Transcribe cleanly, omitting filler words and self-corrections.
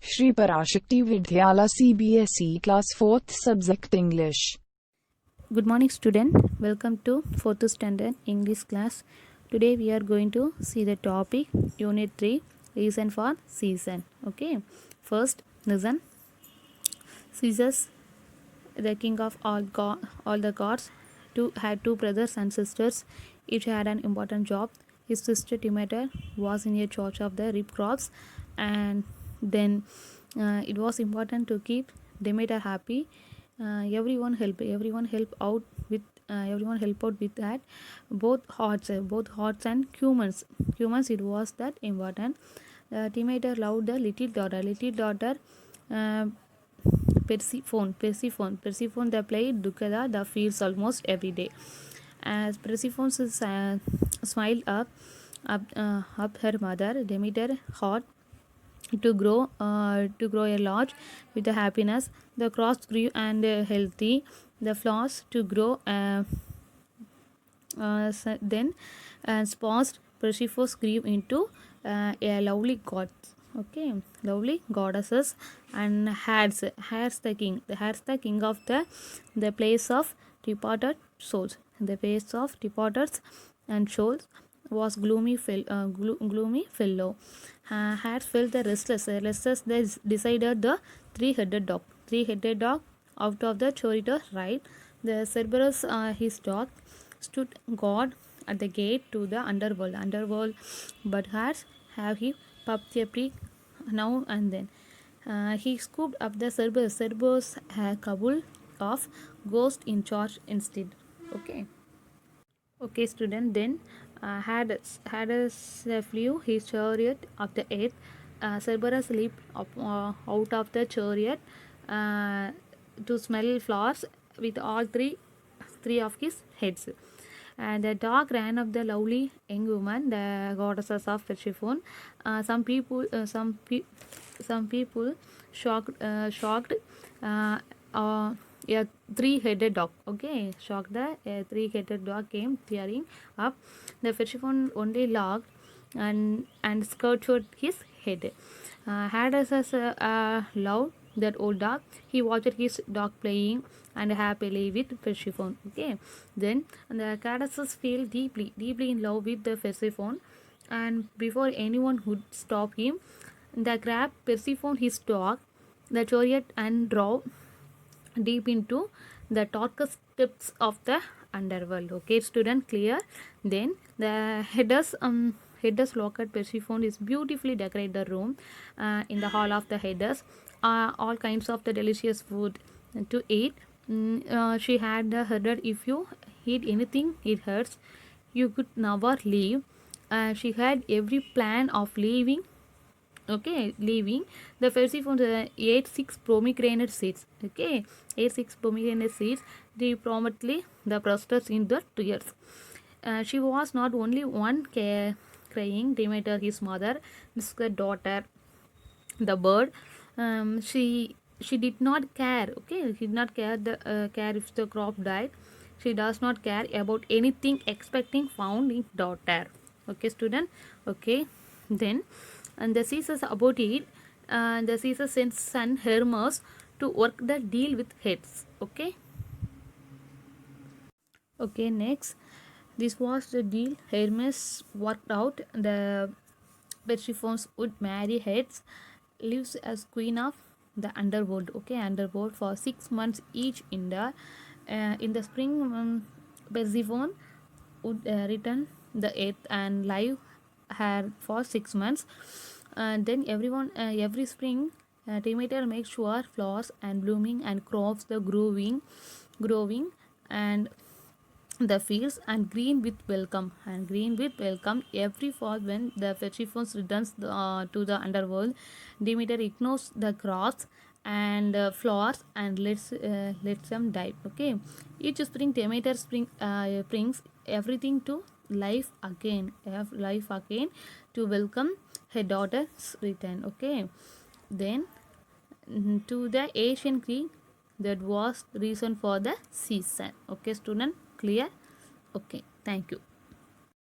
Shri Parashakti Vidyala CBSE Class 4th Subject English. Good morning student, welcome to 4th standard English class. Today we are going to see the topic unit 3 reason for season. Okay, first listen. Caesar, the king of all the gods, had two brothers and sisters. Each had an important job. His sister Demeter was in charge of the reap crops, and then it was important to keep Demeter happy. Everyone help out with that. Both hearts and humans. It was that important. Demeter loved the little daughter. Uh, Persephone. They played together the fields almost every day. As Persephone smiled up her mother, Demeter heart to grow a large with the happiness. The crops grew and healthy. The flowers to grow. Then paused. Persephone grew into a lovely god. Okay, lovely goddesses and Hades the king of the place of departed souls. The place of departed and souls was gloomy fellow. Hades felt the restless. They decided the three-headed dog out of the chariot ride. The Cerberus, his dog, stood guard at the gate to the underworld, but Hades have he puffed a prick now and then. He scooped up the Cerberus a couple of ghosts in charge instead. Okay, student. Then Hades flew his chariot up the earth. Cerberus leaped up, out of the chariot to smell flowers with all three of his heads. And the dog ran up the lovely young woman, the goddesses of Persephone. Some people shocked a three-headed dog. Okay, shocked the three-headed dog came tearing up. The Persephone only laughed and scratched his head. Hades loved that old dog. He watched his dog playing and happily with Persephone. Okay, then the goddesses fell deeply in love with the Persephone, and before anyone could stop him, they grabbed Persephone, his dog, the chariot, and drove deep into the darkest depths of the underworld. Okay, student, clear? Then the Hades locked Persephone is beautifully decorate the room. In the hall of the Hades, all kinds of the delicious food to eat. She had heard if you eat anything it hurts, you could never leave. She had every plan of leaving. Okay, leaving. The Persephone ate 6 pomegranate seeds. Okay, ate 6 pomegranate seeds. They promptly the burst in the tears. She was not only one crying. Demeter, his mother, his daughter, the bird. She did not care. Okay, she did not care if the crop died. She does not care about anything expecting found in daughter. Okay, student. Okay, then and the Caesars about it. The Caesar sent son Hermes to work the deal with heads. Okay, next. This was the deal Hermes worked out. The Persephones would marry heads, lives as queen of the underworld. Okay, underworld for 6 months each in the spring. Persephone would return the earth and live her for 6 months. Then every spring, Demeter makes sure flowers and blooming and crops the growing and the fields and green with welcome every fall when the Persephone returns to the underworld. Demeter ignores the grass and flowers and lets them die. Okay, each spring Demeter brings everything to life again to welcome her daughter's return. Okay, then to the Asian Greek, that was reason for the season. Okay, student, clear? Okay, thank you.